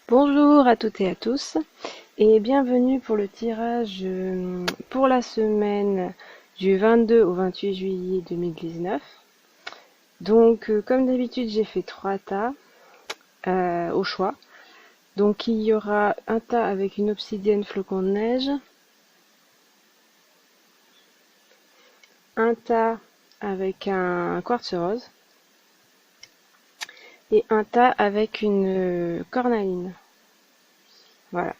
Bonjour à toutes et à tous et bienvenue pour le tirage pour la semaine du 22 au 28 juillet 2019. Donc comme d'habitude j'ai fait 3 tas au choix. Donc il y aura un tas avec une obsidienne flocon de neige, un tas avec un quartz rose et un tas avec une cornaline. Voilà.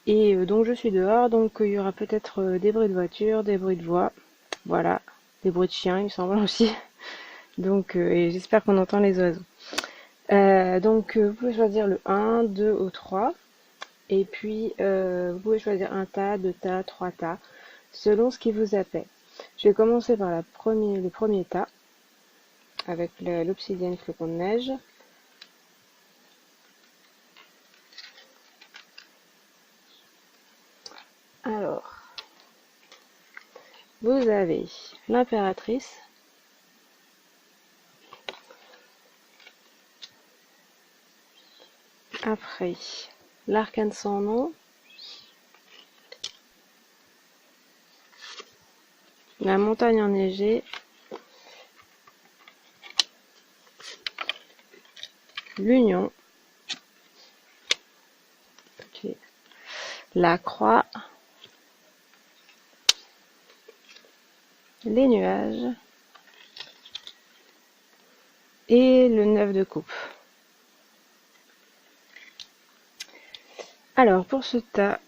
Et donc je suis dehors, donc il y aura peut-être des bruits de voiture, des bruits de voix, voilà, des bruits de chiens il me semble aussi. Donc et j'espère qu'on entend les oiseaux. Donc vous pouvez choisir le 1, 2 ou 3. Et puis vous pouvez choisir un tas, 2 tas, 3 tas, selon ce qui vous appelle. Je vais commencer par le premier tas, avec l'obsidienne flocon de neige. Alors, vous avez l'impératrice, après l'arcane sans nom, la montagne enneigée, l'union, la croix, les nuages et le 9 de coupe. Alors pour ce tas,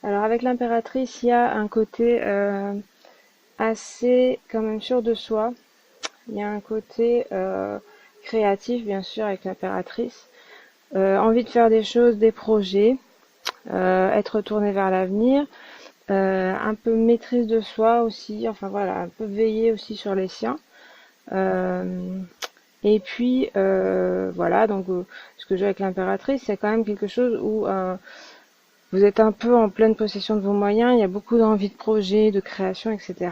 alors avec l'impératrice, il y a un côté assez quand même sûr de soi. Il y a un côté créatif bien sûr avec l'impératrice. Envie de faire des choses, des projets, être tourné vers l'avenir, un peu maîtrise de soi aussi, enfin voilà, un peu veiller aussi sur les siens. Et puis voilà, donc ce que j'ai avec l'impératrice, c'est quand même quelque chose où vous êtes un peu en pleine possession de vos moyens, il y a beaucoup d'envie de projet, de création, etc.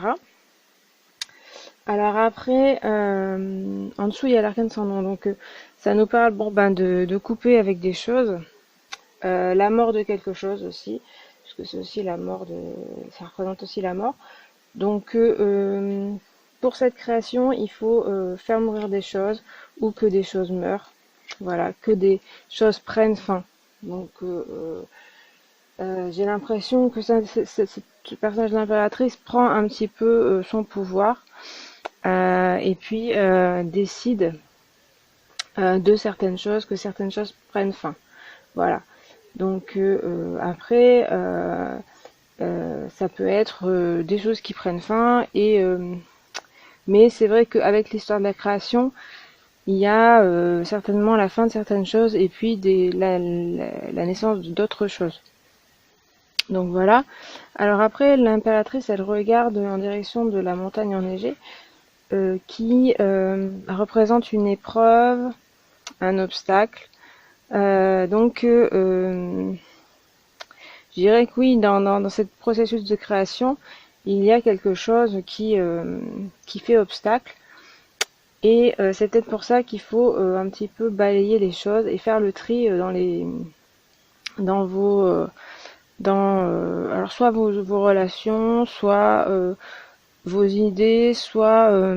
Alors après, en dessous il y a l'arcane sans nom, donc ça nous parle de couper avec des choses, la mort de quelque chose aussi, parce que c'est aussi la mort ça représente aussi la mort. Donc pour cette création, il faut faire mourir des choses ou que des choses meurent. Voilà, que des choses prennent fin. Donc j'ai l'impression que ce personnage de l'impératrice prend un petit peu son pouvoir et puis décide de certaines choses, que certaines choses prennent fin. Voilà. Donc après, ça peut être des choses qui prennent fin mais c'est vrai qu'avec l'histoire de la création, il y a certainement la fin de certaines choses et puis la naissance d'autres choses. Donc voilà. Alors après, l'impératrice, elle regarde en direction de la montagne enneigée qui représente une épreuve, un obstacle. Donc je dirais que oui, dans ce processus de création, il y a quelque chose qui fait obstacle. Et c'est peut-être pour ça qu'il faut un petit peu balayer les choses et faire le tri alors soit vos relations, soit vos idées, soit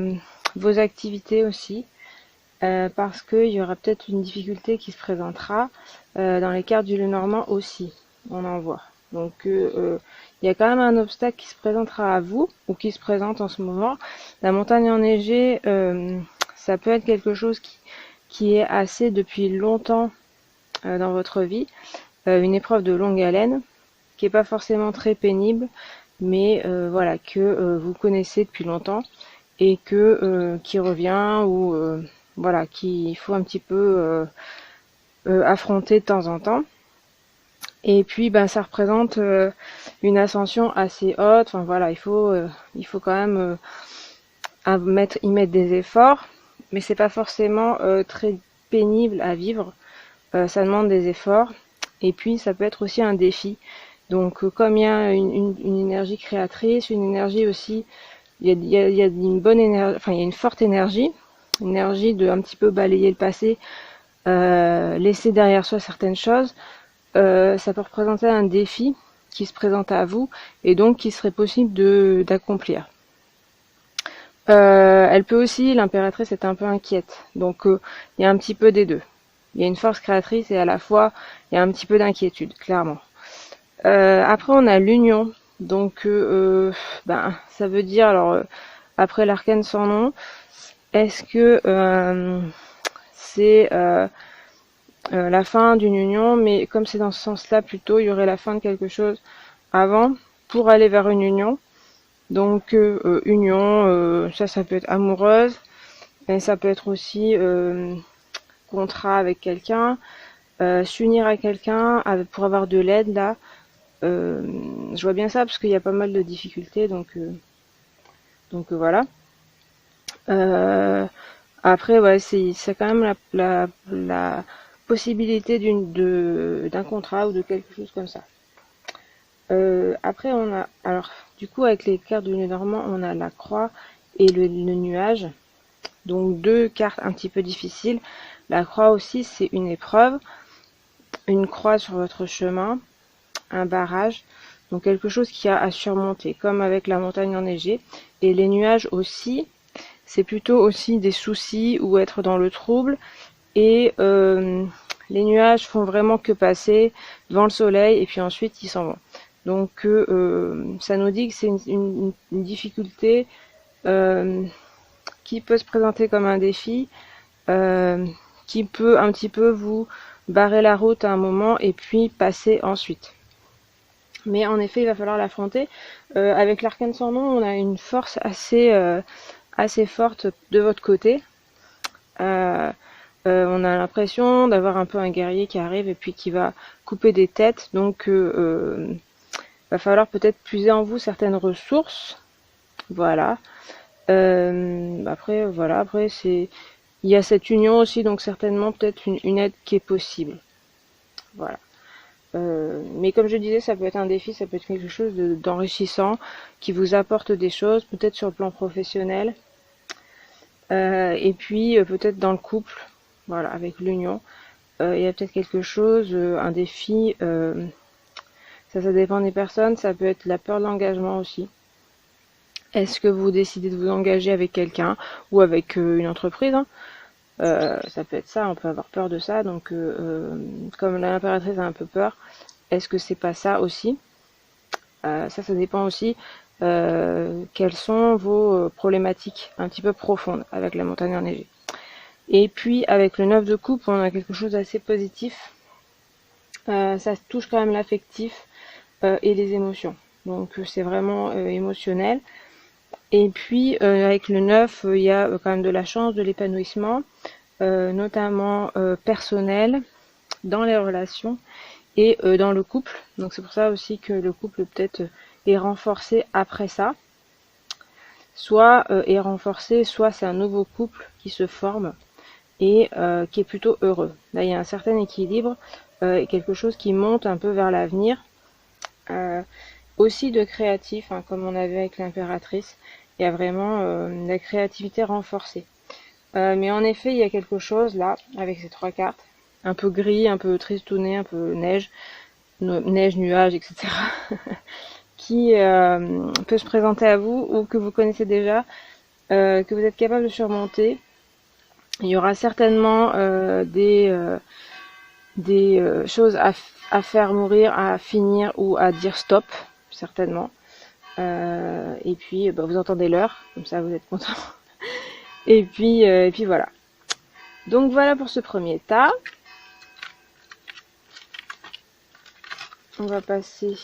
vos activités aussi, parce qu'il y aura peut-être une difficulté qui se présentera dans les cartes du Lenormand aussi, on en voit. Donc il y a quand même un obstacle qui se présentera à vous, ou qui se présente en ce moment. La montagne enneigée, ça peut être quelque chose qui est assez depuis longtemps dans votre vie, une épreuve de longue haleine, qui n'est pas forcément très pénible, mais voilà, que vous connaissez depuis longtemps, et qui revient, ou voilà, qu'il faut un petit peu affronter de temps en temps. Et puis ça représente une ascension assez haute. Enfin voilà, il faut quand même y mettre des efforts, mais c'est pas forcément très pénible à vivre. Ça demande des efforts, et puis ça peut être aussi un défi. Donc comme il y a une énergie créatrice, une énergie aussi, il y a une bonne énergie, enfin il y a une forte énergie, une énergie de un petit peu balayer le passé laisser derrière soi certaines choses, ça peut représenter un défi qui se présente à vous et donc qui serait possible d'accomplir. Elle peut aussi, l'impératrice est un peu inquiète, donc il y a un petit peu des deux. Il y a une force créatrice et à la fois il y a un petit peu d'inquiétude, clairement. Après on a l'union, donc ça veut dire, alors après l'arcane sans nom, est-ce que c'est la fin d'une union, mais comme c'est dans ce sens-là plutôt, il y aurait la fin de quelque chose avant pour aller vers une union. Donc union, ça peut être amoureuse, mais ça peut être aussi contrat avec quelqu'un, s'unir à quelqu'un pour avoir de l'aide là. Je vois bien ça parce qu'il y a pas mal de difficultés, donc voilà. Après, ouais, c'est quand même la possibilité d'un contrat ou de quelque chose comme ça. Après, on a, alors, du coup, avec les cartes du Normand, on a la croix et le nuage. Donc, deux cartes un petit peu difficiles. La croix aussi, c'est une épreuve. Une croix sur votre chemin. Un barrage. Donc, quelque chose qui a à surmonter, comme avec la montagne enneigée. Et les nuages aussi, c'est plutôt aussi des soucis ou être dans le trouble. Et les nuages font vraiment que passer devant le soleil et puis ensuite ils s'en vont. Donc ça nous dit que c'est une difficulté qui peut se présenter comme un défi, qui peut un petit peu vous barrer la route à un moment et puis passer ensuite. Mais en effet, il va falloir l'affronter. Avec l'arcane sans nom, on a une force assez forte de votre côté. On a l'impression d'avoir un peu un guerrier qui arrive et puis qui va couper des têtes. Donc va falloir peut-être puiser en vous certaines ressources. Voilà. Après il y a cette union aussi, donc certainement peut-être une aide qui est possible. Voilà. Mais comme je disais, ça peut être un défi, ça peut être quelque chose d'enrichissant, qui vous apporte des choses, peut-être sur le plan professionnel, et puis peut-être dans le couple, voilà, avec l'union. Il y a peut-être quelque chose, un défi, ça dépend des personnes, ça peut être la peur de l'engagement aussi. Est-ce que vous décidez de vous engager avec quelqu'un ou avec une entreprise, hein. Ça peut être ça, on peut avoir peur de ça, donc comme l'impératrice a un peu peur, est-ce que c'est pas ça aussi? Ça dépend aussi quelles sont vos problématiques un petit peu profondes avec la montagne enneigée. Et puis avec le 9 de coupe, on a quelque chose d'assez positif. Ça touche quand même l'affectif et les émotions. Donc c'est vraiment émotionnel. Et puis avec le 9, il y a quand même de la chance, de l'épanouissement, notamment personnel, dans les relations et dans le couple. Donc c'est pour ça aussi que le couple peut-être est renforcé après ça. Soit est renforcé, soit c'est un nouveau couple qui se forme et qui est plutôt heureux. Là il y a un certain équilibre et quelque chose qui monte un peu vers l'avenir. Aussi de créatif, hein, comme on avait avec l'impératrice. Il y a vraiment la créativité renforcée. Mais en effet, il y a quelque chose là, avec ces trois cartes, un peu gris, un peu tristouné, un peu neige, nuages, etc., qui peut se présenter à vous ou que vous connaissez déjà, que vous êtes capable de surmonter. Il y aura certainement des choses à faire mourir, à finir ou à dire stop, certainement. Et puis vous entendez l'heure, comme ça vous êtes content. Et puis voilà. Donc voilà pour ce premier tas. On va passer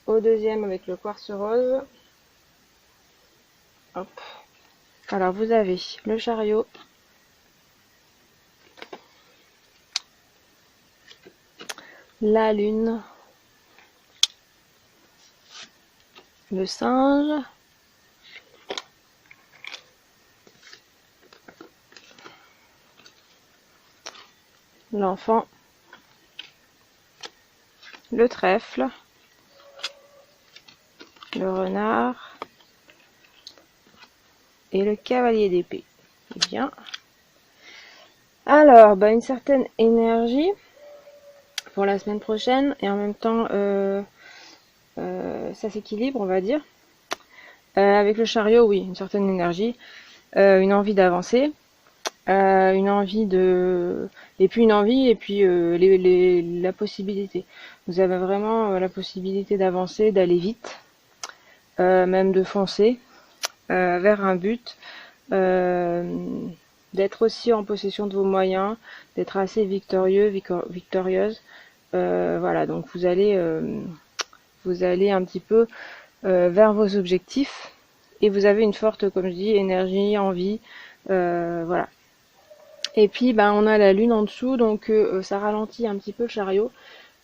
au deuxième avec le quartz rose. Hop. Alors vous avez le chariot, la lune, le singe, l'enfant, le trèfle, le renard et le cavalier d'épée. Bien. Alors, une certaine énergie pour la semaine prochaine et en même temps, ça s'équilibre, on va dire. Avec le chariot, oui, une certaine énergie, une envie d'avancer, une envie de... Et puis une envie, et puis la possibilité. Vous avez vraiment la possibilité d'avancer, d'aller vite, même de foncer vers un but, d'être aussi en possession de vos moyens, d'être assez victorieux, victorieuse. Voilà, donc vous allez un petit peu vers vos objectifs et vous avez une forte, comme je dis, énergie, envie, voilà. Et puis on a la lune en dessous, donc ça ralentit un petit peu le chariot,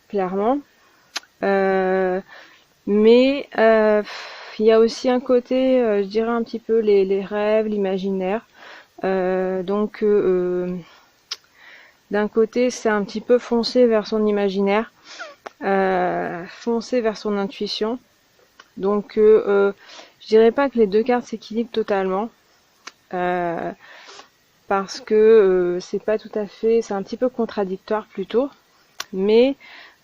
clairement. Mais il y a aussi un côté, je dirais un petit peu les rêves, l'imaginaire. Donc d'un côté, c'est un petit peu foncer vers son imaginaire, foncer vers son intuition. Donc je dirais pas que les deux cartes s'équilibrent totalement. Parce que c'est pas tout à fait, c'est un petit peu contradictoire plutôt, mais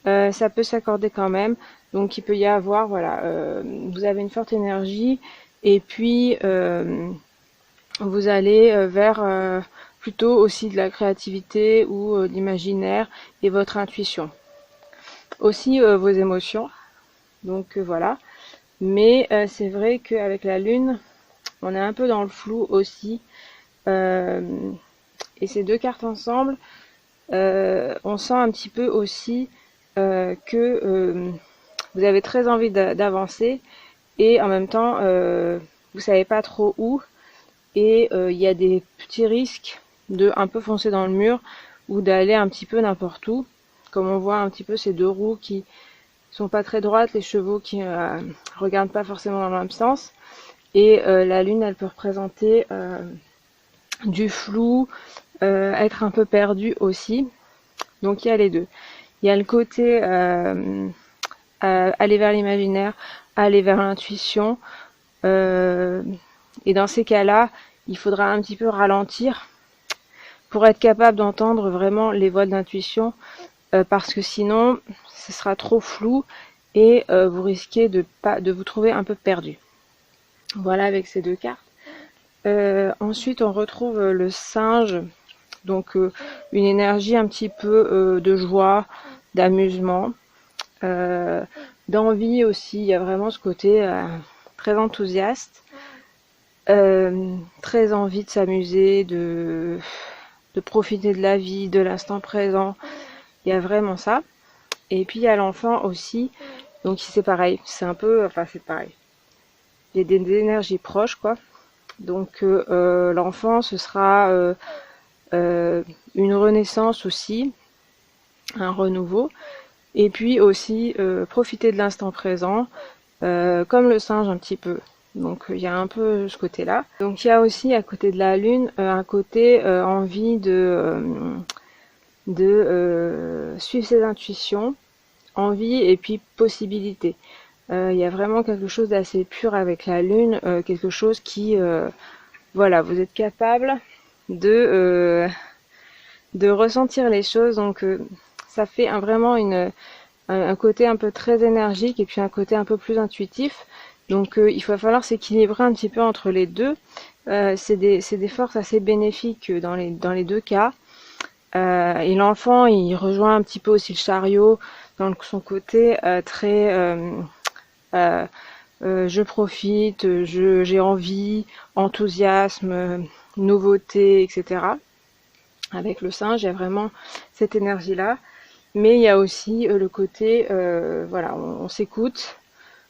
ça peut s'accorder quand même. Donc il peut y avoir, voilà, vous avez une forte énergie et puis vous allez vers plutôt aussi de la créativité ou de l'imaginaire et votre intuition. Aussi vos émotions. Donc voilà. Mais c'est vrai qu'avec la lune, on est un peu dans le flou aussi. Et ces deux cartes ensemble, on sent un petit peu aussi que vous avez très envie d'avancer et en même temps vous savez pas trop où et il y a des petits risques de un peu foncer dans le mur ou d'aller un petit peu n'importe où, comme on voit un petit peu ces deux roues qui sont pas très droites, les chevaux qui regardent pas forcément dans le même sens et la lune elle peut représenter du flou, être un peu perdu aussi. Donc il y a les deux. Il y a le côté aller vers l'imaginaire, aller vers l'intuition. Et dans ces cas-là, il faudra un petit peu ralentir pour être capable d'entendre vraiment les voix de l'intuition, parce que sinon, ce sera trop flou et vous risquez de vous trouver un peu perdu. Voilà avec ces deux cartes. Ensuite, on retrouve le singe, donc une énergie un petit peu de joie, d'amusement, d'envie aussi. Il y a vraiment ce côté très enthousiaste, très envie de s'amuser, de profiter de la vie, de l'instant présent. Il y a vraiment ça. Et puis il y a l'enfant aussi, donc c'est pareil, c'est un peu, enfin c'est pareil. Il y a des énergies proches quoi. Donc l'enfant ce sera une renaissance aussi, un renouveau. Et puis aussi profiter de l'instant présent, comme le singe un petit peu. Donc il y a un peu ce côté-là. Donc il y a aussi à côté de la lune un côté envie de suivre ses intuitions, envie et puis possibilité. Il y a vraiment quelque chose d'assez pur avec la lune, quelque chose qui, voilà, vous êtes capable de ressentir les choses. Donc ça fait vraiment un côté un peu très énergique et puis un côté un peu plus intuitif. Donc il va falloir s'équilibrer un petit peu entre les deux. C'est des forces assez bénéfiques dans les deux cas. Et l'enfant, il rejoint un petit peu aussi le chariot dans son côté très je profite, j'ai envie, enthousiasme, nouveauté, etc. Avec le singe, il y a vraiment cette énergie-là. Mais il y a aussi le côté, voilà, on s'écoute,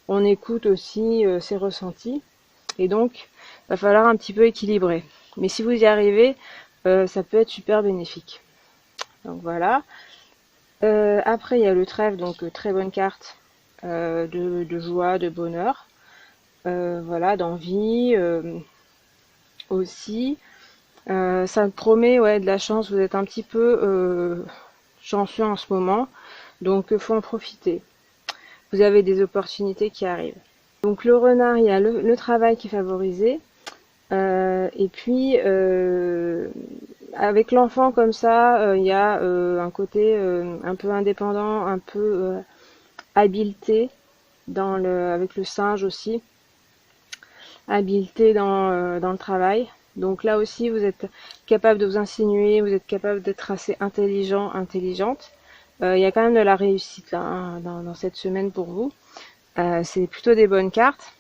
on écoute aussi ses ressentis. Et donc, il va falloir un petit peu équilibrer. Mais si vous y arrivez, ça peut être super bénéfique. Donc voilà. Après, il y a le trèfle, donc très bonne carte de joie, de bonheur. Voilà, d'envie aussi. Ça promet ouais, de la chance, vous êtes un petit peu chanceux en ce moment, donc faut en profiter. Vous avez des opportunités qui arrivent. Donc le renard, il y a le travail qui est favorisé, et puis avec l'enfant comme ça, il y a un côté un peu indépendant, un peu habileté avec le singe aussi, habileté dans le travail. Donc là aussi, vous êtes capable de vous insinuer, vous êtes capable d'être assez intelligent, intelligente. Il y a quand même de la réussite là, hein, dans cette semaine pour vous. C'est plutôt des bonnes cartes.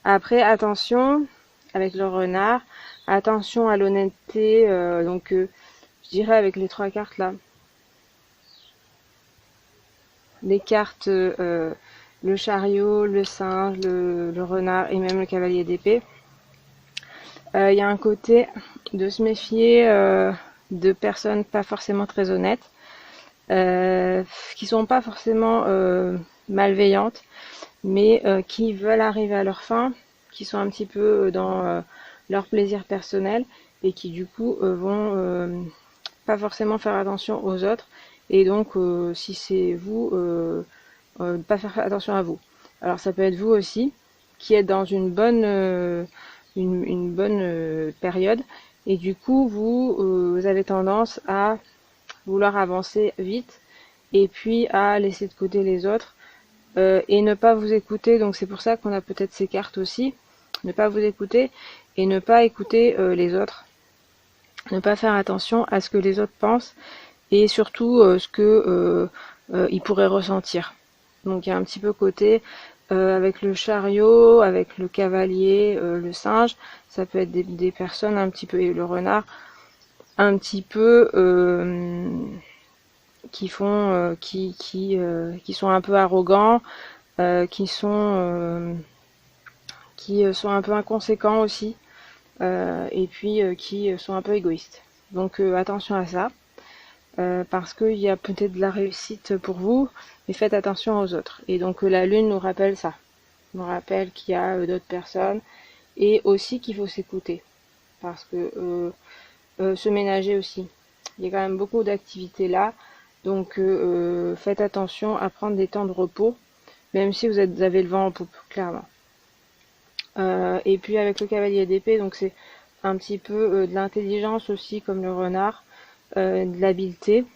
Après, attention avec le renard, attention à l'honnêteté. Donc, je dirais avec les 3 cartes là, les cartes le chariot, le singe, le renard et même le cavalier d'épée. Il y a un côté de se méfier de personnes pas forcément très honnêtes, qui sont pas forcément malveillantes, mais qui veulent arriver à leur fin, qui sont un petit peu dans leur plaisir personnel et qui du coup vont pas forcément faire attention aux autres. Et donc si c'est vous, pas faire attention à vous. Alors ça peut être vous aussi qui êtes dans une bonne période et du coup vous avez tendance à vouloir avancer vite et puis à laisser de côté les autres et ne pas vous écouter. Donc c'est pour ça qu'on a peut-être ces cartes aussi, ne pas vous écouter et ne pas écouter les autres, ne pas faire attention à ce que les autres pensent et surtout ce que ils pourraient ressentir. Donc il y a un petit peu côté avec le chariot, avec le cavalier, le singe, ça peut être des personnes un petit peu, et le renard, un petit peu qui font, qui sont un peu arrogants, qui sont un peu inconséquents aussi, et puis qui sont un peu égoïstes. Donc attention à ça. Parce qu'il y a peut-être de la réussite pour vous, mais faites attention aux autres. Et donc la lune nous rappelle ça, nous rappelle qu'il y a d'autres personnes et aussi qu'il faut s'écouter, parce que se ménager aussi. Il y a quand même beaucoup d'activités là, donc faites attention à prendre des temps de repos, même si vous avez le vent en poupe, clairement. Et puis avec le cavalier d'épée, donc c'est un petit peu de l'intelligence aussi, comme le renard. De l'habileté.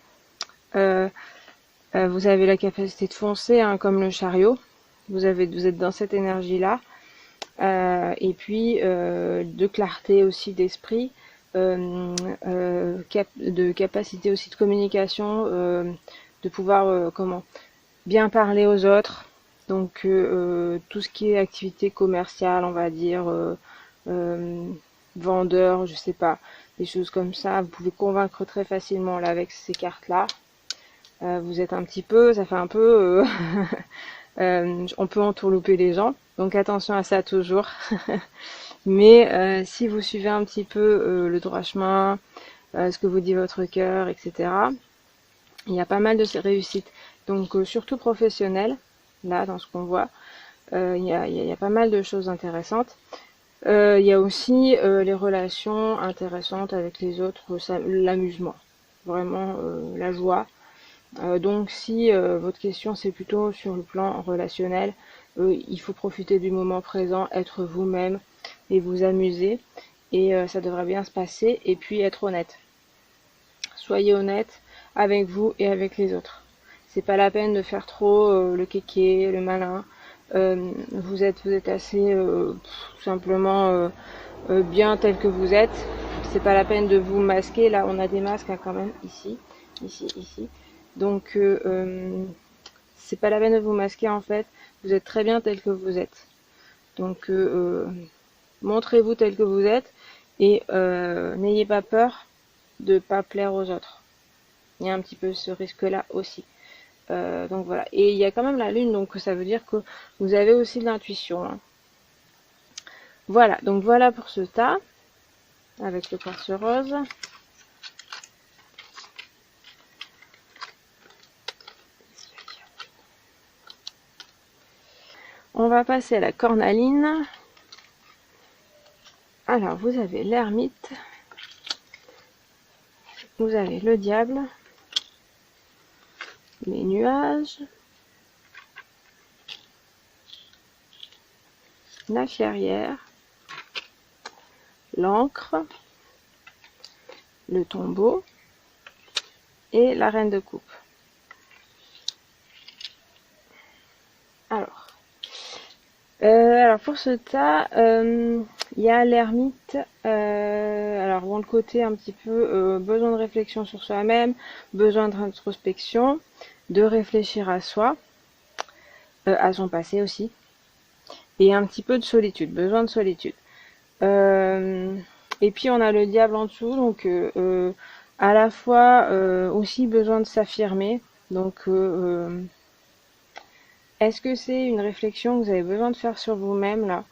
Vous avez la capacité de foncer, hein, comme le chariot. Vous êtes dans cette énergie-là. Et puis de clarté aussi d'esprit, de capacité aussi de communication, de pouvoir bien parler aux autres. Donc tout ce qui est activité commerciale, on va dire, vendeur, je sais pas, des choses comme ça. Vous pouvez convaincre très facilement là avec ces cartes-là. Vous êtes un petit peu, ça fait un peu, on peut entourlouper les gens, donc attention à ça toujours. Mais si vous suivez un petit peu le droit chemin, ce que vous dit votre cœur, etc., il y a pas mal de réussites. Donc surtout professionnelles, là dans ce qu'on voit, il y a pas mal de choses intéressantes. Il y a aussi les relations intéressantes avec les autres, l'amusement, vraiment la joie. Donc si votre question c'est plutôt sur le plan relationnel, il faut profiter du moment présent, être vous-même et vous amuser et ça devrait bien se passer. Et puis être honnête. Soyez honnête avec vous et avec les autres. C'est pas la peine de faire trop le kéké, le malin. Vous êtes assez tout simplement bien tel que vous êtes. C'est pas la peine de vous masquer. Là on a des masques hein, quand même ici. Donc c'est pas la peine de vous masquer en fait. Vous êtes très bien tel que vous êtes. Donc montrez-vous tel que vous êtes et n'ayez pas peur de pas plaire aux autres. Il y a un petit peu ce risque-là aussi. Donc voilà. Et il y a quand même la lune, donc ça veut dire que vous avez aussi de l'intuition. Hein. Voilà, donc voilà pour ce tas avec le quartz rose. On va passer à la cornaline. Alors, vous avez l'ermite, vous avez le diable, les nuages, la clairière, l'encre, le tombeau et la reine de coupe. Alors pour ce tas, il y a l'ermite. Alors bon, le côté un petit peu besoin de réflexion sur soi-même, besoin d'introspection, de réfléchir à soi, à son passé aussi, et un petit peu de solitude, besoin de solitude. Et puis on a le diable en dessous, donc à la fois aussi besoin de s'affirmer. Donc est-ce que c'est une réflexion que vous avez besoin de faire sur vous-même là?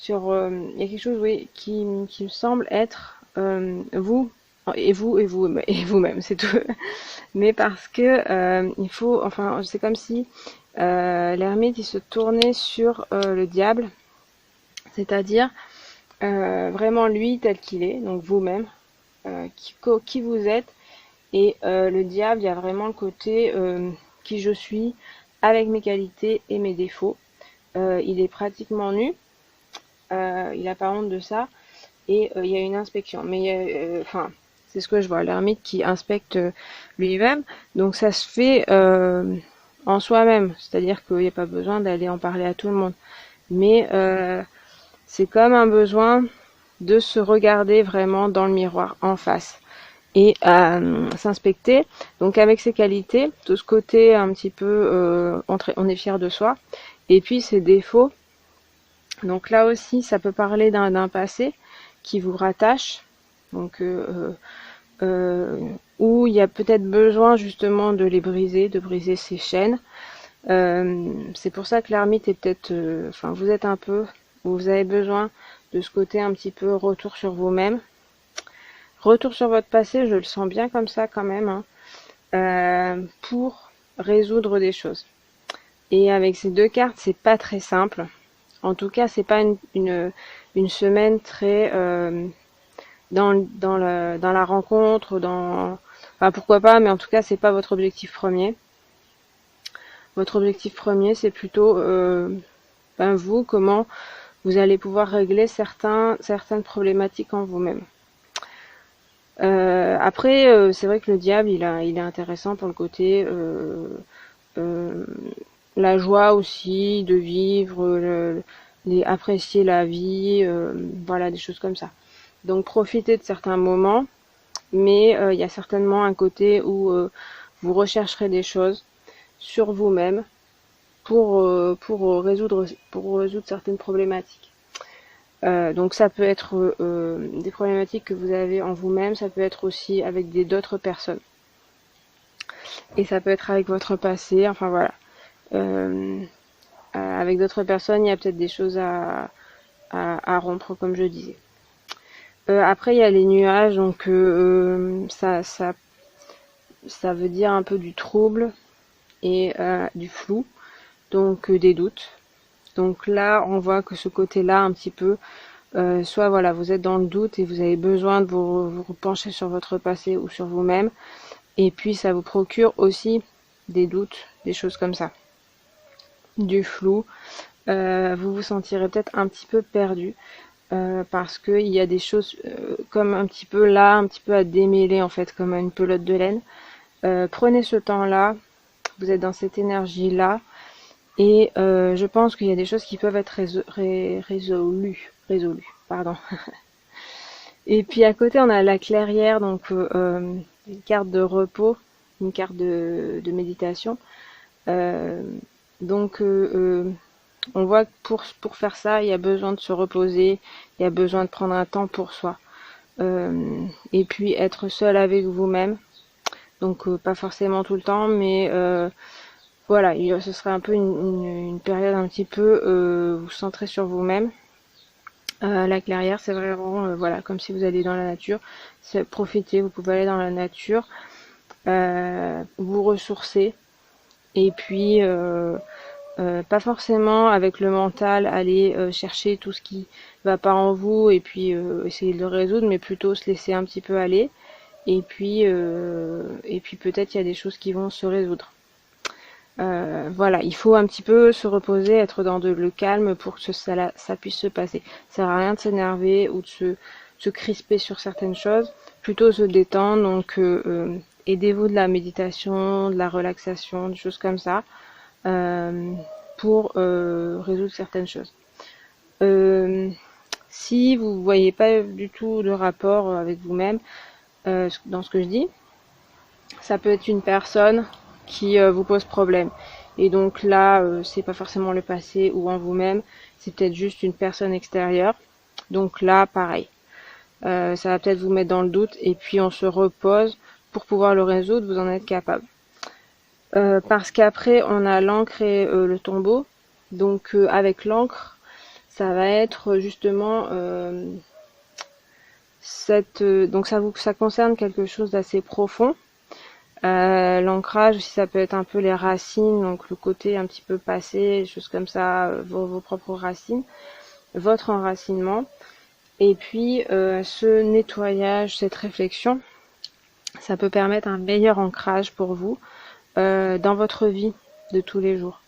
Il y a quelque chose, oui, qui me semble être vous et vous-même, c'est tout. Mais parce que il faut, enfin, c'est comme si l'ermite il se tournait sur le diable, c'est-à-dire vraiment lui tel qu'il est, donc vous-même, qui vous êtes, et le diable, il y a vraiment le côté qui je suis, avec mes qualités et mes défauts. Il est pratiquement nu, il n'a pas honte de ça, et il y a une inspection. Mais enfin, c'est ce que je vois, l'ermite qui inspecte lui-même, donc ça se fait en soi-même, c'est-à-dire qu'il n'y a pas besoin d'aller en parler à tout le monde. Mais c'est comme un besoin de se regarder vraiment dans le miroir en face et s'inspecter. Donc avec ses qualités, tout ce côté un petit peu, on est fier de soi, et puis ses défauts. Donc là aussi, ça peut parler d'un passé qui vous rattache, donc où il y a peut-être besoin justement de les briser, de briser ces chaînes. C'est pour ça que l'ermite est peut-être, enfin vous êtes un peu, vous avez besoin de ce côté un petit peu retour sur vous-même. Retour sur votre passé, je le sens bien comme ça quand même, hein, pour résoudre des choses. Et avec ces deux cartes, c'est pas très simple. En tout cas, c'est pas une semaine très dans la rencontre, enfin pourquoi pas, mais en tout cas, c'est pas votre objectif premier. Votre objectif premier, c'est plutôt vous, comment vous allez pouvoir régler certaines problématiques en vous-même. Après, c'est vrai que le diable, il est intéressant pour le côté la joie aussi de vivre, apprécier la vie, voilà, des choses comme ça. Donc profitez de certains moments, mais il y a certainement un côté où vous rechercherez des choses sur vous-même pour résoudre certaines problématiques. Donc ça peut être des problématiques que vous avez en vous-même, ça peut être aussi avec d'autres personnes. Et ça peut être avec votre passé, enfin voilà. Avec d'autres personnes, il y a peut-être des choses à rompre, comme je disais. Après, il y a les nuages, donc ça veut dire un peu du trouble et du flou, donc des doutes. Donc là, on voit que ce côté-là, un petit peu, soit voilà, vous êtes dans le doute et vous avez besoin de vous pencher sur votre passé ou sur vous-même, et puis ça vous procure aussi des doutes, des choses comme ça, du flou. Vous vous sentirez peut-être un petit peu perdu parce qu'il y a des choses comme un petit peu là, un petit peu à démêler en fait, comme une pelote de laine. Prenez ce temps-là, vous êtes dans cette énergie-là, et je pense qu'il y a des choses qui peuvent être résolues, pardon. Et puis à côté, on a la clairière, donc une carte de repos, une carte de méditation. Donc on voit que pour faire ça, il y a besoin de se reposer, il y a besoin de prendre un temps pour soi. Et puis être seul avec vous-même. Donc pas forcément tout le temps, mais voilà, ce serait un peu une période un petit peu vous centrer sur vous-même. La clairière, c'est vraiment voilà, comme si vous alliez dans la nature. Profitez, vous pouvez aller dans la nature, vous ressourcer, et puis pas forcément avec le mental aller chercher tout ce qui va pas en vous et puis essayer de le résoudre, mais plutôt se laisser un petit peu aller, et puis peut-être il y a des choses qui vont se résoudre. Voilà, il faut un petit peu se reposer, être dans le calme pour que ça puisse se passer. Ça sert à rien de s'énerver ou de se crisper sur certaines choses. plutôt se détendre. Donc aidez-vous de la méditation, de la relaxation, des choses comme ça, pour résoudre certaines choses. Si vous voyez pas du tout de rapport avec vous-même dans ce que je dis, ça peut être une personne qui vous pose problème. Et donc là, c'est pas forcément le passé ou en vous-même, c'est peut-être juste une personne extérieure. Donc là, pareil. Ça va peut-être vous mettre dans le doute et puis on se repose pour pouvoir le résoudre, vous en êtes capable. Parce qu'après, on a l'encre et le tombeau. Donc avec l'encre, ça va être justement donc ça concerne quelque chose d'assez profond. L'ancrage aussi, ça peut être un peu les racines, donc le côté un petit peu passé, des choses comme ça, vos propres racines, votre enracinement. Et puis ce nettoyage, cette réflexion, ça peut permettre un meilleur ancrage pour vous dans votre vie de tous les jours.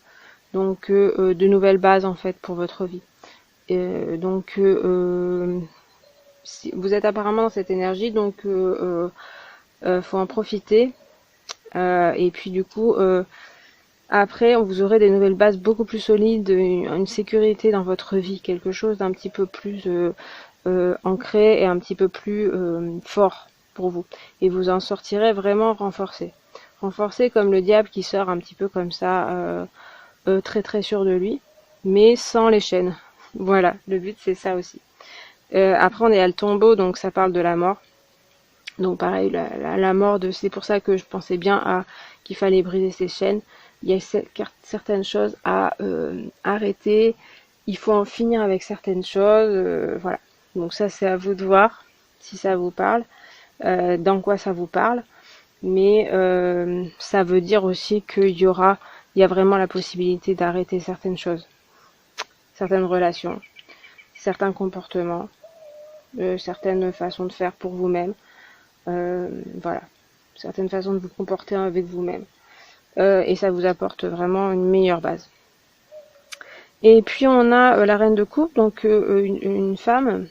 Donc de nouvelles bases en fait pour votre vie. Donc si vous êtes apparemment dans cette énergie, donc faut en profiter. Et puis du coup après vous aurez des nouvelles bases beaucoup plus solides, une sécurité dans votre vie, quelque chose d'un petit peu plus ancré et un petit peu plus fort pour vous, et vous en sortirez vraiment renforcé comme le diable qui sort un petit peu comme ça, très très sûr de lui, mais sans les chaînes. Voilà, le but c'est ça aussi. Après on est à le tombeau, donc ça parle de la mort. Donc pareil, la mort c'est pour ça que je pensais bien à qu'il fallait briser ces chaînes. Il y a certaines choses à arrêter, il faut en finir avec certaines choses, voilà. Donc ça c'est à vous de voir si ça vous parle, dans quoi ça vous parle. Mais ça veut dire aussi qu'il y a vraiment la possibilité d'arrêter certaines choses, certaines relations, certains comportements, certaines façons de faire pour vous-même. Voilà, certaines façons de vous comporter avec vous-même, et ça vous apporte vraiment une meilleure base. Et puis on a la reine de coupe, donc une femme,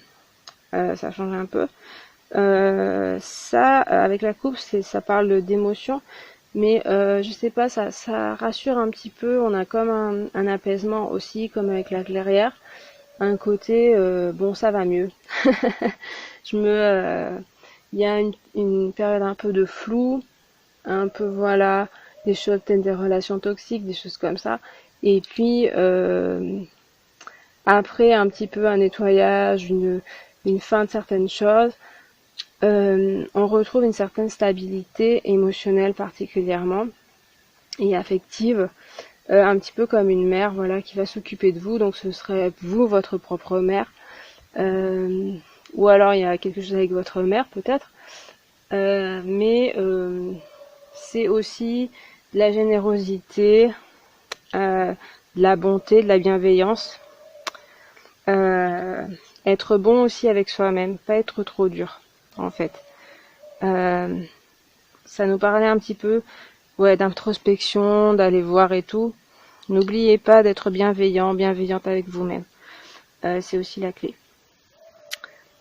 ça change un peu. Ça, avec la coupe, ça parle d'émotion, mais je sais pas, ça rassure un petit peu. On a comme un apaisement aussi, comme avec la clairière, un côté bon, ça va mieux. Il y a une période un peu de flou, un peu voilà, des choses, peut-être des relations toxiques, des choses comme ça. Et puis après un petit peu un nettoyage, une fin de certaines choses, on retrouve une certaine stabilité émotionnelle particulièrement et affective, un petit peu comme une mère, voilà, qui va s'occuper de vous. Donc ce serait vous, votre propre mère. Ou alors il y a quelque chose avec votre mère peut-être, mais c'est aussi de la générosité, de la bonté, de la bienveillance, être bon aussi avec soi-même, pas être trop dur en fait. Ça nous parlait un petit peu d'introspection, d'aller voir et tout. N'oubliez pas d'être bienveillante avec vous-même, c'est aussi la clé.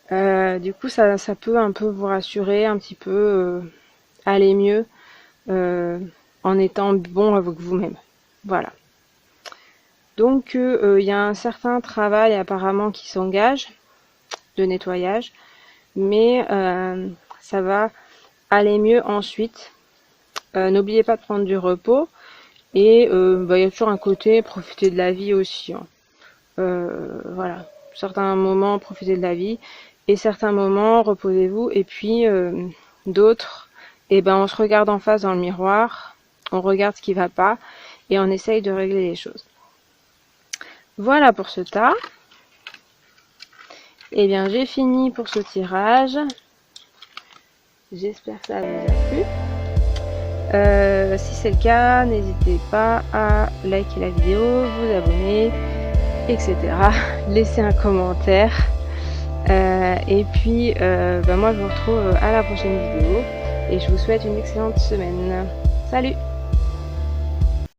Du coup ça peut un peu vous rassurer, un petit peu aller mieux en étant bon avec vous-même. Voilà. Donc il y a un certain travail apparemment qui s'engage de nettoyage, mais ça va aller mieux ensuite. N'oubliez pas de prendre du repos, et il y a toujours un côté profiter de la vie aussi, hein. Voilà, certains moments profitez de la vie, et certains moments reposez-vous, et puis d'autres, on se regarde en face dans le miroir, on regarde ce qui va pas et on essaye de régler les choses. Voilà pour ce tas. Et bien j'ai fini pour ce tirage. J'espère que ça vous a plu. Si c'est le cas, n'hésitez pas à liker la vidéo, vous abonner, etc. Laissez un commentaire. Et puis moi je vous retrouve à la prochaine vidéo et je vous souhaite une excellente semaine. Salut!